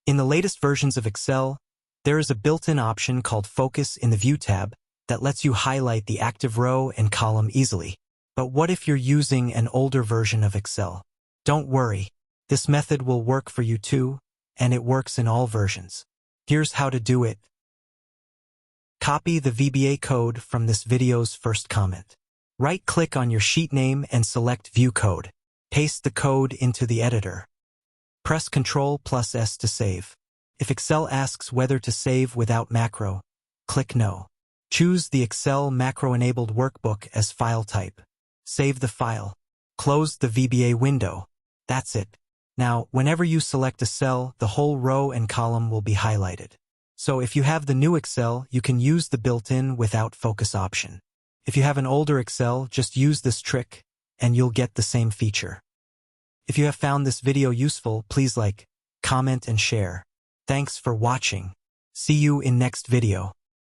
In the latest versions of Excel, there is a built-in option called Focus in the View tab that lets you highlight the active row and column easily. But what if you're using an older version of Excel? Don't worry, this method will work for you too, and it works in all versions. Here's how to do it. Copy the VBA code from this video's first comment. Right-click on your sheet name and select View Code. Paste the code into the editor. Press Ctrl+S to save. If Excel asks whether to save without macro, click No. Choose the Excel macro-enabled workbook as file type. Save the file. Close the VBA window. That's it. Now, whenever you select a cell, the whole row and column will be highlighted. So if you have the new Excel, you can use the built-in without focus option. If you have an older Excel, just use this trick, and you'll get the same feature. If you have found this video useful, please like, comment, and share. Thanks for watching. See you in next video.